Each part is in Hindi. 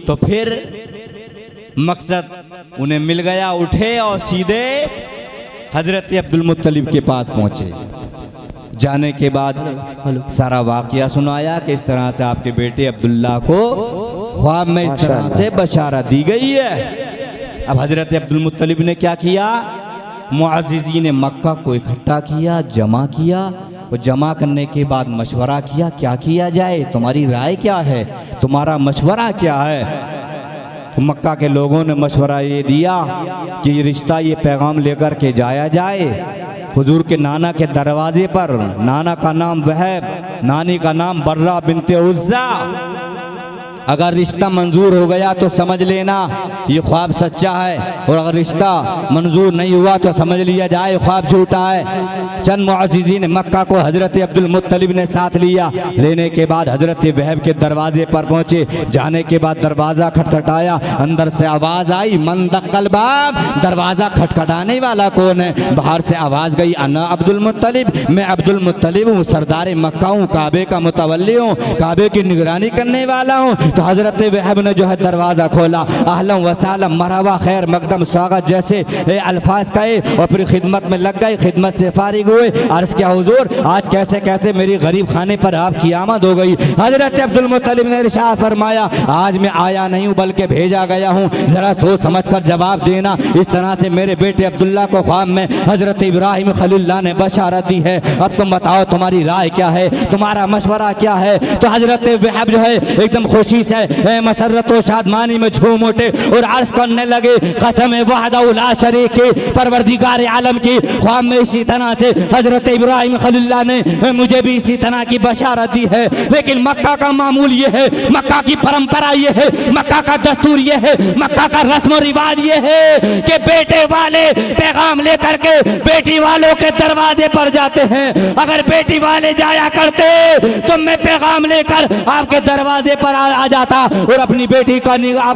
तो फिर मकसद उन्हें मिल गया। उठे और सीधे हजरत अब्दुल मुत्तलिब के पास पहुंचे। जाने के बाद सारा वाकया सुनाया कि इस तरह से आपके बेटे अब्दुल्ला को ख्वाब में इस तरह से बशारत दी गई है। अब हजरत अब्दुल मुत्तलिब ने क्या किया, मुअज़्ज़िज़ीन मक्का को इकट्ठा किया, जमा किया और जमा करने के बाद मशवरा किया क्या किया जाए, तुम्हारी राय क्या है, तुम्हारा मशवरा क्या है। तो मक्का के लोगों ने मशवरा ये दिया कि ये रिश्ता, ये पैगाम लेकर के जाया जाए हुजूर के नाना के दरवाजे पर। नाना का नाम वहब, नानी का नाम बर्रा बिनते उज़्ज़ा। अगर रिश्ता मंजूर हो गया तो समझ लेना ये ख्वाब सच्चा है, और अगर रिश्ता मंजूर नहीं हुआ तो समझ लिया जाए ख्वाब झूठा है। चंद मुअज़्ज़िज़ीन मक्का को हजरत अब्दुल मुत्तलिब ने साथ लिया। लेने के बाद हजरत वहब के दरवाजे पर पहुंचे। जाने के बाद दरवाज़ा खटखटाया, अंदर से आवाज़ आई, मन दक्कल बाब, दरवाज़ा खटखटाने वाला कौन है। बाहर से आवाज़ गई, अन्ना अब्दुल मुत्तलिब, मैं अब्दुल मुत्तलिब हूँ, सरदार मक्का हूँ, काबे का मुतवल्ली हूँ, काबे की निगरानी करने वाला हूँ। तो हजरत वहब ने जो है दरवाज़ा खोला, अहलन व सहलन, मरहबा, खैर मकदम, स्वागत जैसे अल्फाज कहे और फिर खिदमत में लग गए। खिदमत से फारिग हुए, अर्ज़ किया हुजूर आज कैसे कैसे मेरी गरीब खाने पर आपकी आमद हो गई। हजरत अब्दुल मुत्तलिब ने इरशाद फरमाया, आज मैं आया नहीं हूँ बल्कि भेजा गया हूँ, ज़रा सोच समझ कर जवाब देना। इस तरह से मेरे बेटे अब्दुल्ला को ख्वाब में हजरत इब्राहिम खलीलुल्लाह ने बशारत दी है। अब तुम बताओ तुम्हारी राय क्या है, तुम्हारा मशवरा क्या है। तो हजरत वहब जो है एकदम खुशी से मसरत व शादमानी में झूम उठे और अर्ज करने लगे, कसम वहदहु ला शरीक के परवरदिगार आलम की, ख्वाब में इसी तरह से हजरत इब्राहिम खलीलुल्लाह ने मुझे भी इसी तरह की बशारत दी है। लेकिन मक्का का मामूल ये है, मक्का की परंपरा ये है, मक्का का दस्तूर ये है, मक्का का रस्म रिवाज ये है कि बेटे वाले पैगाम लेकर के बेटी वालों के दरवाजे पर जाते हैं। अगर बेटी वाले जाया करते तो मैं पैगाम लेकर आपके दरवाजे पर आ जाता और अपनी बेटी का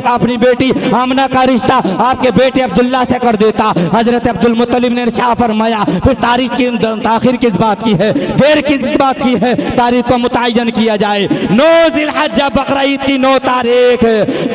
अपनी बेटी आमना का रिश्ता आपके बेटे अब्दुल्ला से कर देता। हजरत अब्दुल मुत्तलिब ने इरशाद फरमाया, फिर तारीख की ताखिर किस बात की है, देर किस बात की है, तारीख को मुतय्यन किया जाए। 9 ज़िलहज्जा बकरा ईद की 9 तारीख,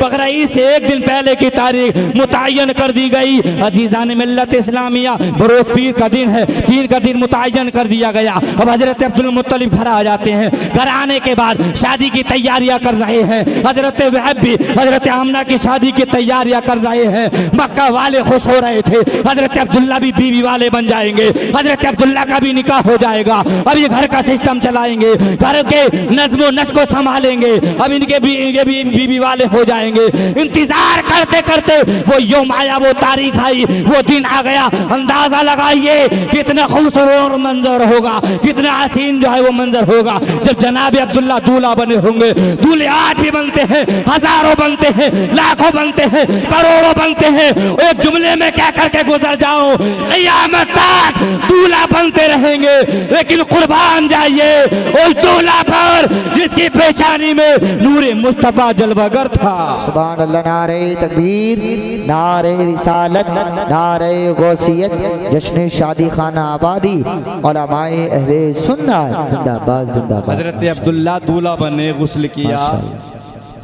बकरा ईद से एक दिन पहले की तारीख मुतय्यन कर दी गई। अजीज़ान मिल्लत इस्लामिया, बरोज़ पीर का दिन है, पीर का दिन मुतय्यन कर दिया गया। अब हजरत अब्दुल मुत्तलिब घर आ जाते हैं। घर आने के बाद शादी की तैयारियां कर रहे हैं। हजरत वहब भी हजरत आमना की शादी की तैयारियां कर रहे हैं। मक्का वाले खुश हो रहे थे, हजरत अब्दुल्ला भी बीवी वाले बन जाएंगे, हजरत अब्दुल्ला का भी निकाह हो जाएगा। अब ये घर का सिस्टम चलाएंगे, घर के नज़्म व नस्क को संभालेंगे, अब इनके भी बीवी वाले हो जाएंगे। इंतजार करते करते वो यौम आया, वो तारीख आई, वो दिन आ गया। अंदाजा लगाइए कितना खूबसूरत मंजर होगा, कितना हसीन जो है वो मंजर होगा जब जनाब अब्दुल्ला दूल्हा बने होंगे। दूल्हे आज भी बनते हैं, हजारों बनते हैं, लाखों बनते हैं, करोड़ों बनते हैं। एक जुमले में क्या करके गुजर जाओ, क़यामत तक दूल्हा बनते रहेंगे। लेकिन कुर्बान जाइए उस दूल्हा पर जिसकी पेशानी में नूरे मुस्तफा जलवागर था। सुभान अल्लाह, नारे तकबीर, नारे रिसालत, नारे गौसियत, जश्न शादी खाना आबादी, उलमाए अहले सुन्नत जिंदाबाद जिंदाबाद। हजरत अब्दुल्ला दूल्हा बने, गुस्ल किया,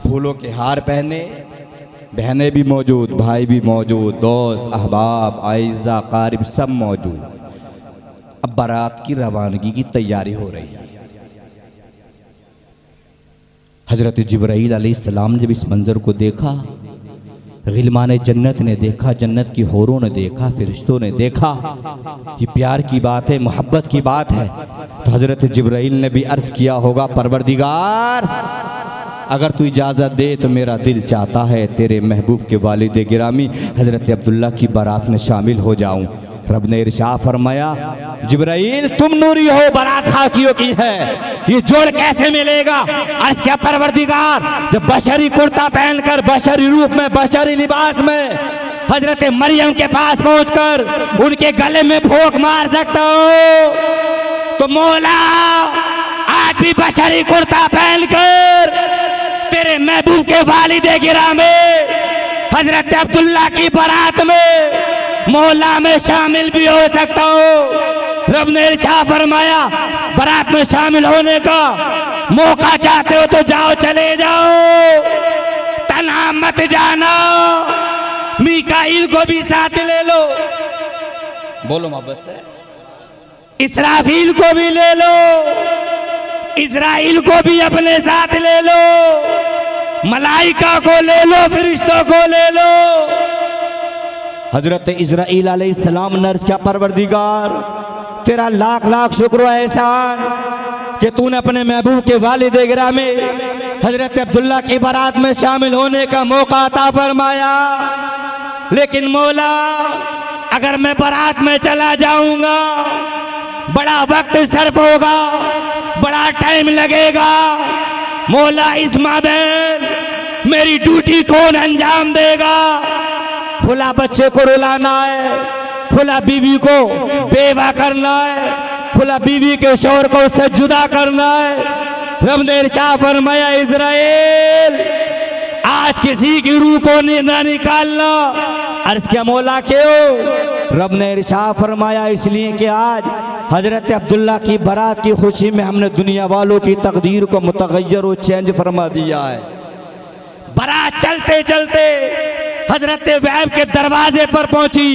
फूलों के हार पहने, बहनें भी मौजूद, भाई भी मौजूद, दोस्त अहबाब आइज़ा क़ारिब सब मौजूद। अब बारात की रवानगी की तैयारी हो रही है। हजरत जिब्राईल अलैहिस्सलाम ने जब इस मंजर को देखा, गिलमान जन्नत ने देखा, जन्नत की होरों ने देखा, फरिश्तों ने देखा, ये प्यार की बात है, मोहब्बत की बात है। तो हजरत जिब्राईल ने भी अर्ज़ किया होगा, परवरदिगार अगर तू इजाज़त दे तो मेरा दिल चाहता है तेरे महबूब के वालिद गिरामी हजरत अब्दुल्ला की बारात में शामिल हो जाऊं। रब ने इरशाद फरमाया, जिब्राईल तुम नूरी हो, बारात खाकियों की है, ये जोड़ कैसे मिलेगा। अर्ज़ क्या परवरदिगार, जब बशरी कुर्ता पहनकर, बशरी रूप में, बशरी लिबास में हजरत मरियम के पास पहुंचकर उनके गले में फूंक मार सकता हो, तो मौला आज भी बशरी कुर्ता पहनकर तेरे महबूब के वालिदे गिरामी हजरत अब्दुल्ला की बारात में मौला में शामिल भी हो सकता हो। रब ने इरशाद फरमाया, बारात में शामिल होने का मौका चाहते हो तो जाओ, चले जाओ, तन्हा वहां मत जाना, मीकाईल को भी साथ ले लो, बोलो मोहब्बत से, इसराफील को भी ले लो, इजराइल को भी अपने साथ ले लो, मलाइका को ले लो, फरिश्तों को ले लो। हजरत इजराइल अलैहिस्सलाम ने अर्ज़ किया, परवरदिगार तेरा लाख लाख शुक्र व एहसान कि तूने अपने महबूब के वालिद गिरामी हजरत अब्दुल्ला की बारात में शामिल होने का मौका अता फरमाया। लेकिन मौला अगर मैं बारात में चला जाऊंगा बड़ा वक्त सर्फ होगा, बड़ा टाइम लगेगा। मौला इस माबैन मेरी ड्यूटी कौन अंजाम देगा? फुला बच्चे को रुलाना है, फुला बीवी को बेवा करना है, फुला बीवी के शौहर को उससे जुदा करना है। रब ने इरशाद फरमाया, इजराइल आज किसी की रूह को ना निकालना। अर्ज क्या मौला क्यों? रब ने इरशाद फरमाया, इसलिए कि आज हजरत अब्दुल्ला की बारात की खुशी में हमने दुनिया वालों की तकदीर को मुतगय्यर और चेंज फरमा दिया है। बारात चलते चलते हजरत वैब के दरवाजे पर पहुंची।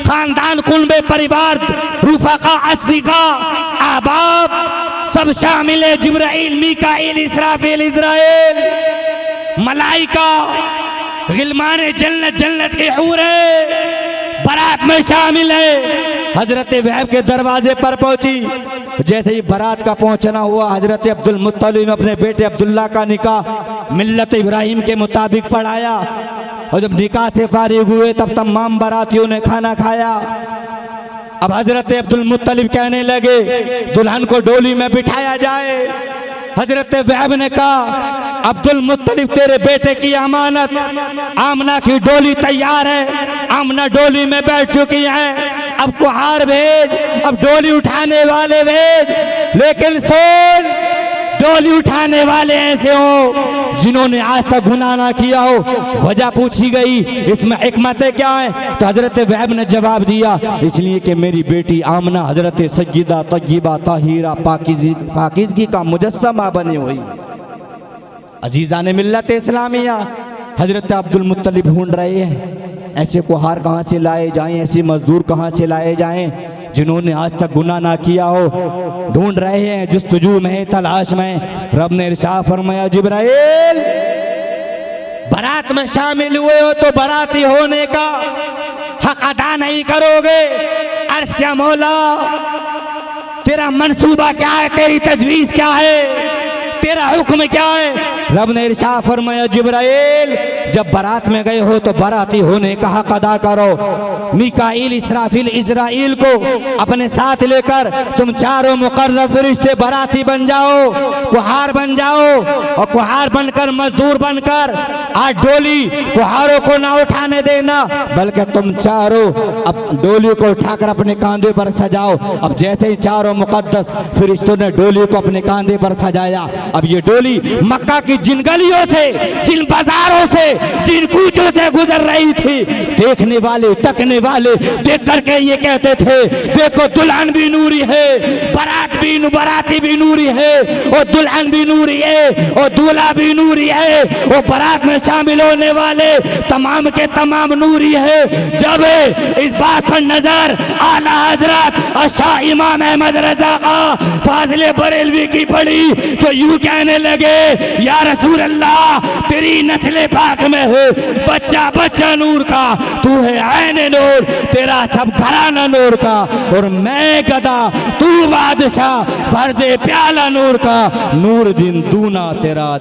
खानदान, कुनबे, परिवार, रुफका, अस्दिका, अहबाब सब शामिल है। जिब्राइल, मीकाईल, इसराफील, इजराइल, मलाइका, गिलमान जन्नत, जन्नत के हूर है, बारात में शामिल है। हजरत वैब के दरवाजे पर पहुंची। जैसे ही बारात का पहुंचना हुआ, हजरत अब्दुल मुत्तलिब ने अपने बेटे अब्दुल्ला का निकाह मिल्लत इब्राहिम के मुताबिक पढ़ाया। और जब निकाह से फारिग हुए तब तमाम बारातियों ने खाना खाया। अब हजरत अब्दुल मुत्तलिब कहने लगे, दुल्हन को डोली में बिठाया जाए। हजरत वैब ने कहा, अब्दुल मुत्तलिब तेरे बेटे की अमानत, आमना की डोली तैयार है, आमना डोली में बैठ चुकी है, अब कुहार भेज, अब डोली उठाने वाले भेज। लेकिन सुन, डोली उठाने वाले ऐसे हो जिन्होंने आज तक गुनाह ना किया हो। वजह पूछी गई, इसमें हिकमतें क्या है? तो हजरत वैब ने जवाब दिया, इसलिए कि मेरी बेटी आमना हजरत सज्जिदा तय्यबा ताहिरा पाकीज़गी का मुजस्समा बनी हुई। अजीज़ा ने मिल्लत इस्लामिया, हजरत अब्दुल मुत्तलिब ढूंढ रहे हैं ऐसे कुहार कहाँ से लाए जाएं, ऐसे मजदूर कहाँ से लाए जाएं जिन्होंने आज तक गुनाह ना किया हो। ढूंढ रहे हैं, जुस्तजू में, तलाश में। रब ने इरशाद फरमाया, जिब्राइल बारात में शामिल हुए हो तो बाराती होने का हक अदा नहीं करोगे। अर्ज़ क्या मौला, तेरा मंसूबा क्या है, तेरी तजवीज़ क्या है, तेरा हुक्म क्या है? रब ने इरशाद फरमाया, जिब्राइल जब बारात में गए हो तो बाराती होने का हक अदा करो। मीकाईल, इसराफील, इजराइल को अपने साथ लेकर तुम चारों मुकर्रब फरिश्ते बाराती बन जाओ, कुहार बन जाओ। और कुहार बनकर, मजदूर बनकर आज डोली कुहारों को ना उठाने देना, बल्कि तुम चारों अब डोली को उठाकर अपने कांधे पर सजाओ। अब जैसे ही चारों मुकद्दस फरिश्तों ने डोली को अपने कांधे पर सजाया, अब ये डोली मक्का की जिन गलियों से, जिन बाजारों से, जिन कूचों से गुजर रही थी, देखने वाले, तकने वाले देख करके ये कहते थे, देखो दुल्हन भी नूरी है, बाराती भी नूरी है, और दुल्हन भी नूरी है, और दूल्हा भी नूरी है, और बारात में शामिल होने वाले तमाम के तमाम नूरी है। जब इस बात पर नजर आला हजरत शाह इमाम अहमद रजा फाजिले बरेलवी की पड़ी तो यूं कहने लगे, या रसूल अल्लाह तेरी नस्ल पाक में है बच्चा बच्चा नूर का, तू है ऐन नूर, तेरा सब घराना नूर का, और मैं गदा तू बादशाह, भर दे प्याला नूर का, नूर दिन दूना तेरा।